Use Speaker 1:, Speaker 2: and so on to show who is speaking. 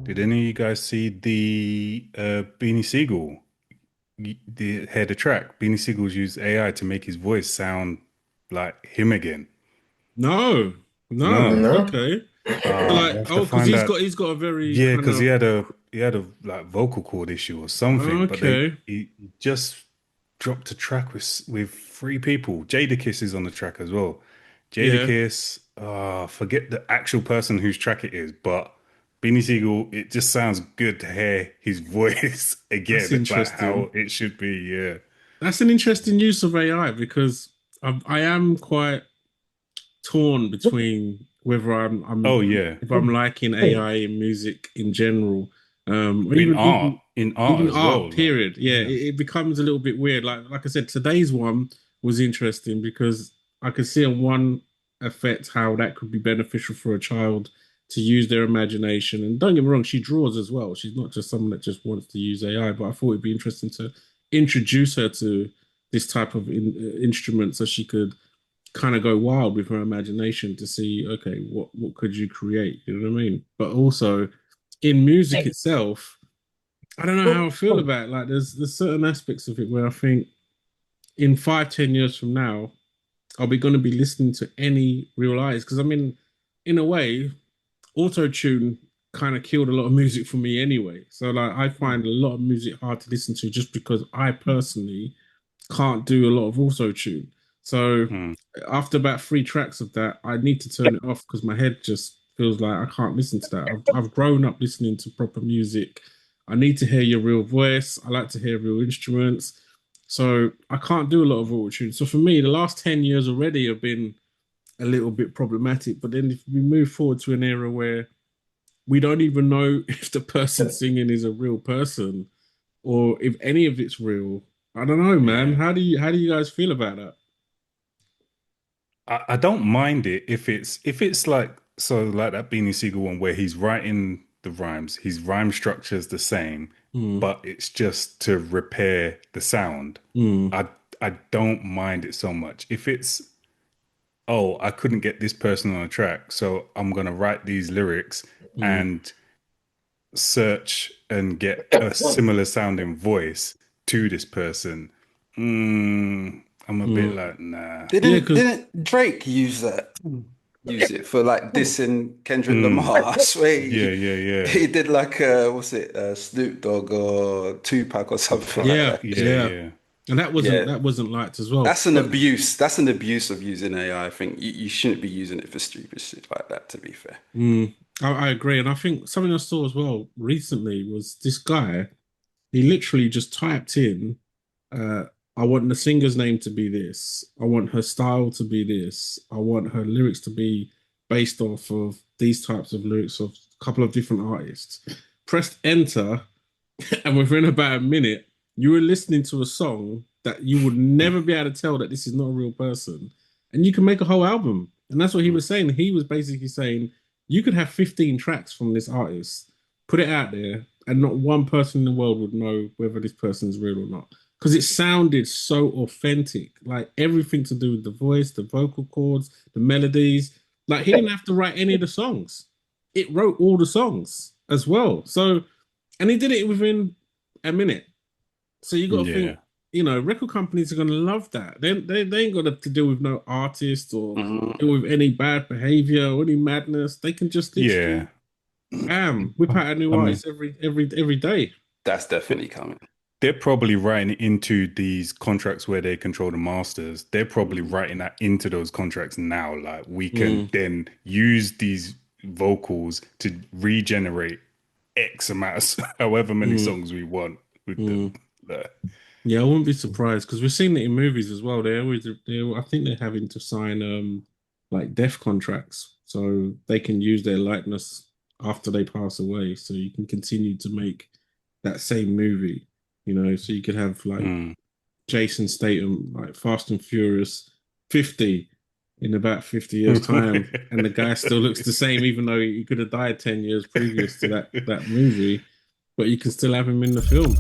Speaker 1: Did any of you guys see the Beanie Siegel? The head of track. Beanie Siegel's used AI to make his voice sound like him again.
Speaker 2: No, no.
Speaker 1: No.
Speaker 3: No?
Speaker 2: Okay. So
Speaker 1: You
Speaker 2: like,
Speaker 1: have to
Speaker 2: oh, because
Speaker 1: find out.
Speaker 2: he's got a very
Speaker 1: Yeah,
Speaker 2: kind
Speaker 1: because
Speaker 2: of
Speaker 1: he had a like vocal cord issue or something, but
Speaker 2: okay.
Speaker 1: he just dropped a track with three people. Jadakiss is on the track as well.
Speaker 2: Yeah,
Speaker 1: Jadakiss, forget the actual person whose track it is, but Beanie Siegel, it just sounds good to hear his voice
Speaker 2: that's
Speaker 1: again, like
Speaker 2: interesting.
Speaker 1: how it should be. Yeah.
Speaker 2: That's an interesting use of AI because I am quite torn between whether
Speaker 1: Oh yeah.
Speaker 2: if I'm liking AI in music in general, or
Speaker 1: In art
Speaker 2: even
Speaker 1: as
Speaker 2: art.
Speaker 1: well. Like,
Speaker 2: Period. Yeah,
Speaker 1: yeah.
Speaker 2: it becomes a little bit weird. Like I said, today's one was interesting because I could see on one effect how that could be beneficial for a child to use their imagination. And don't get me wrong, she draws as well. She's not just someone that just wants to use AI. But I thought it'd be interesting to introduce her to this type of instrument so she could kind of go wild with her imagination to see, okay, what could you create? You know what I mean? But also in music itself, I don't know how I feel about it. Like there's certain aspects of it where I think in 5, 10 years from now, are we going to be listening to any real artists? Because I mean, in a way, auto tune kind of killed a lot of music for me anyway. So like I find a lot of music hard to listen to just because I personally can't do a lot of auto tune. So
Speaker 1: Mm.
Speaker 2: after about 3 tracks of that, I need to turn it off because my head just feels like I can't listen to that. I've grown up listening to proper music. I need to hear your real voice. I like to hear real instruments. So I can't do a lot of auto tune. So for me, the last 10 years already have been a little bit problematic. But then if we move forward to an era where we don't even know if the person singing is a real person or if any of it's real. I don't know, man.
Speaker 1: Yeah.
Speaker 2: How do you guys feel about that?
Speaker 1: I don't mind it if it's like so like that Beanie Siegel one where he's writing the rhymes, his rhyme structure is the same,
Speaker 2: Mm,
Speaker 1: but it's just to repair the sound.
Speaker 2: mm,
Speaker 1: I don't mind it so much. If it's oh, I couldn't get this person on a track, so I'm gonna write these lyrics
Speaker 2: mm,
Speaker 1: and search and get a similar sounding voice to this person. I'm a bit
Speaker 2: mm.
Speaker 1: like, nah.
Speaker 2: Yeah,
Speaker 3: Didn't
Speaker 2: because
Speaker 3: didn't Drake use that? Use it for like dissing Kendrick
Speaker 1: Mm,
Speaker 3: Lamar. I swear
Speaker 1: yeah, yeah, yeah.
Speaker 3: he did like what's it, Snoop Dogg or Tupac or something like
Speaker 2: yeah,
Speaker 3: that.
Speaker 1: Yeah,
Speaker 2: yeah,
Speaker 1: yeah.
Speaker 2: and
Speaker 3: Yeah,
Speaker 2: that wasn't liked as well.
Speaker 3: that's an
Speaker 2: But
Speaker 3: abuse. That's an abuse of using AI. I think you shouldn't be using it for stupid shit like that, to be fair.
Speaker 2: I agree, and I think something I saw as well recently was this guy. He literally just typed in, uh, "I want the singer's name to be this. I want her style to be this. I want her lyrics to be based off of these types of lyrics of a couple of different artists." Pressed enter, and within about a minute, you were listening to a song that you would never be able to tell that this is not a real person, and you can make a whole album. And that's what he was saying. He was basically saying you could have 15 tracks from this artist, put it out there, and not one person in the world would know whether this person's real or not. Because it sounded so authentic, like everything to do with the voice, the vocal cords, the melodies. Like he didn't have to write any of the songs. It wrote all the songs as well. So and he did it within a minute. So you got to think,
Speaker 1: Yeah.
Speaker 2: record companies are going to love that. They ain't got to deal with no artist or
Speaker 3: Mhm.
Speaker 2: deal with any bad behavior or any madness. They can just literally,
Speaker 1: Yeah.
Speaker 2: bam, whip out a new
Speaker 1: I mean,
Speaker 2: artist every day.
Speaker 3: That's definitely coming.
Speaker 1: they're probably writing it into these contracts where they control the masters. They're probably
Speaker 3: Mhm.
Speaker 1: writing that into those contracts now. Like we can
Speaker 2: Mm,
Speaker 1: then use these vocals to regenerate X amount of however many
Speaker 2: mm,
Speaker 1: songs we want with them.
Speaker 2: mm.
Speaker 1: Like,
Speaker 2: Yeah, I wouldn't be surprised because we're seeing it in movies as well. I think they're having to sign like death contracts so they can use their likeness after they pass away. So you can continue to make that same movie, So you could have like
Speaker 1: mm.
Speaker 2: Jason Statham, like Fast and Furious 50 in about 50 years' time, and the guy still looks the same, even though he could have died 10 years previous to that movie, but you can still have him in the film.